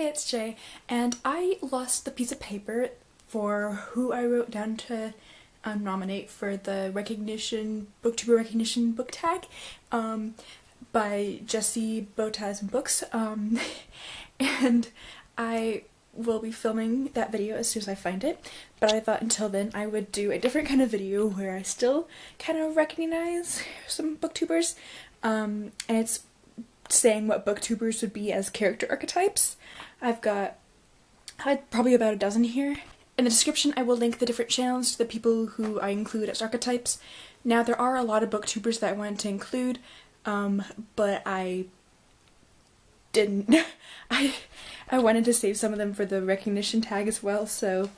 Hey, it's Jay, and I lost the piece of paper for who I wrote down to nominate for the Booktuber recognition book tag by Jessie Bowties and Books, and I will be filming that video as soon as I find it, but I thought until then I would do a different kind of video where I still kind of recognize some booktubers, and it's saying what booktubers would be as character archetypes. I had probably about a dozen here. In the description I will link the different channels to the people who I include as archetypes. Now there are a lot of booktubers that I wanted to include, but I didn't. I wanted to save some of them for the recognition tag as well, so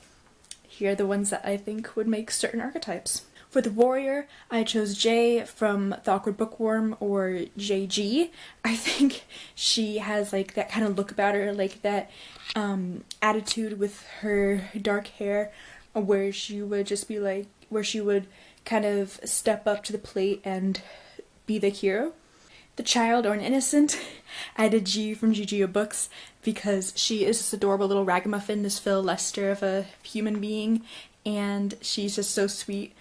here are the ones that I think would make certain archetypes. For the warrior, I chose Jay from The Awkward Bookworm, or JG. I think she has like that kind of look about her, like that attitude with her dark hair, where she would just be like, where she would kind of step up to the plate and be the hero. The child or an innocent, I did G from GGO Books because she is this adorable little ragamuffin, this Phil Lester of a human being, and she's just so sweet.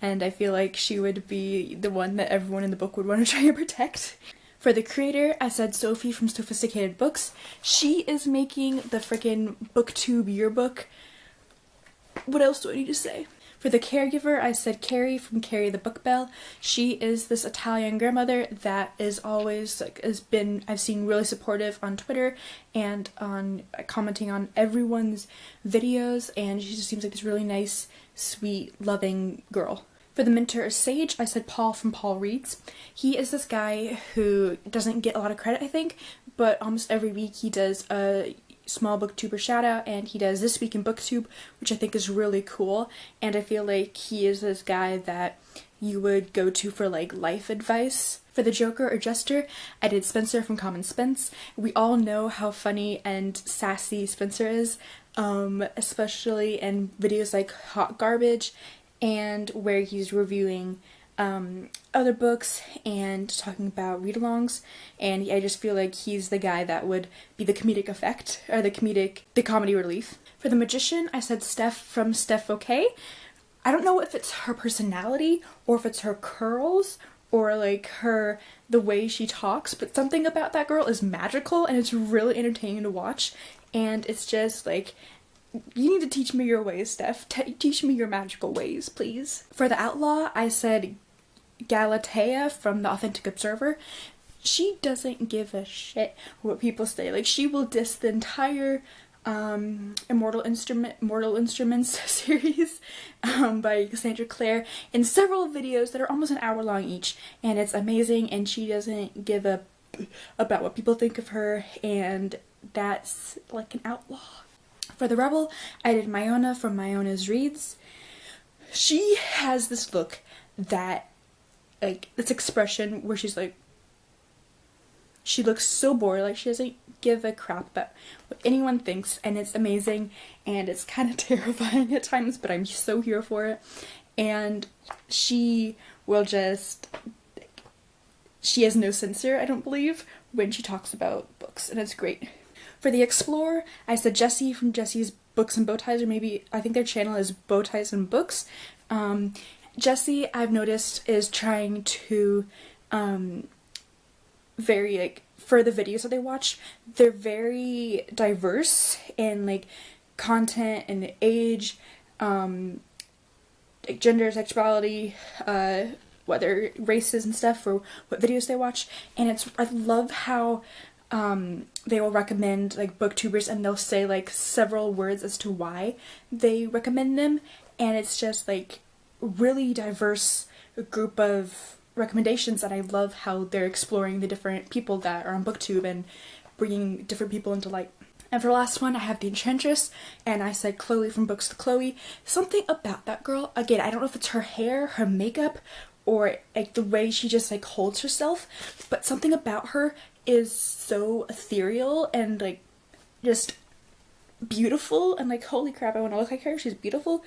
And I feel like she would be the one that everyone in the book would want to try and protect. For the creator, I said Sophie from Sophisticated Books. She is making the frickin' booktube yearbook. What else do I need to say? For the caregiver, I said Carrie from Carrie the Book Bell. She is this Italian grandmother that is always, I've seen really supportive on Twitter and on commenting on everyone's videos, and she just seems like this really nice, sweet, loving girl. For the mentor or sage, I said Paul from Paul Reads. He is this guy who doesn't get a lot of credit, I think, but almost every week he does a small booktuber shout out, and he does This Week in Booktube, which I think is really cool, and I feel like he is this guy that you would go to for like life advice. For the joker or jester, I did Spencer from Common Spence. We all know how funny and sassy Spencer is, especially in videos like Hot Garbage, and where he's reviewing other books and talking about read-alongs, and I just feel like he's the guy that would be the comedic effect, or the comedy relief. For the magician, I said Steph from Steph OK. I don't know if it's her personality or if it's her curls or like the way she talks, but something about that girl is magical and it's really entertaining to watch, and it's just like, you need to teach me your ways, Steph. Teach me your magical ways, please. For the outlaw, I said Galatea from The Authentic Observer. She doesn't give a shit what people say. Like, she will diss the entire Mortal Instruments series by Cassandra Clare in several videos that are almost an hour long each, and it's amazing, and she doesn't give a about what people think of her, and that's like an outlaw. For the rebel, I did Myona from Myona's Reads. She has this look that, like, this expression where she's like, she looks so bored, like she doesn't give a crap about what anyone thinks, and it's amazing, and it's kind of terrifying at times, but I'm so here for it. And she will just, she has no censor, I don't believe, when she talks about books, and it's great. For the explorer, I said Jessie from Jessie's Books and Bowties, or maybe, I think their channel is Bowties and Books. Jessie, I've noticed, is trying to, very, like, for the videos that they watch, they're very diverse in, like, content and age, like, gender, sexuality, whether races and stuff, or what videos they watch, and I love how they will recommend like booktubers, and they'll say like several words as to why they recommend them, and it's just like really diverse group of recommendations, and I love how they're exploring the different people that are on booktube and bringing different people into light. And for the last one, I have the Enchantress, and I said Chloe from Books to Chloe. Something about that girl, again, I don't know if it's her hair, her makeup, or like the way she just like holds herself, but something about her is so ethereal and like just beautiful, and like, holy crap, I want to look like her, she's beautiful.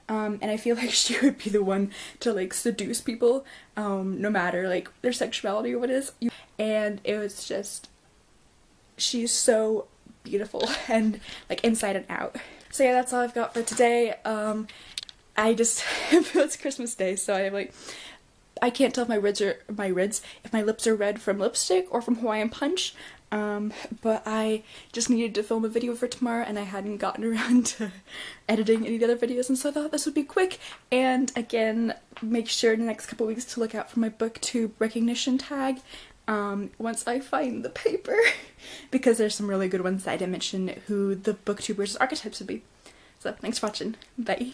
And I feel like she would be the one to like seduce people, no matter like their sexuality or what it is. And it was just, she's so beautiful and like inside and out. So yeah, that's all I've got for today. I just it's Christmas Day, so I can't tell if if my lips are red from lipstick or from Hawaiian Punch. But I just needed to film a video for tomorrow and I hadn't gotten around to editing any of the other videos, and so I thought this would be quick. And again, make sure in the next couple weeks to look out for my booktube recognition tag once I find the paper because there's some really good ones that I didn't mention who the Booktubers As Archetypes would be. So thanks for watching. Bye.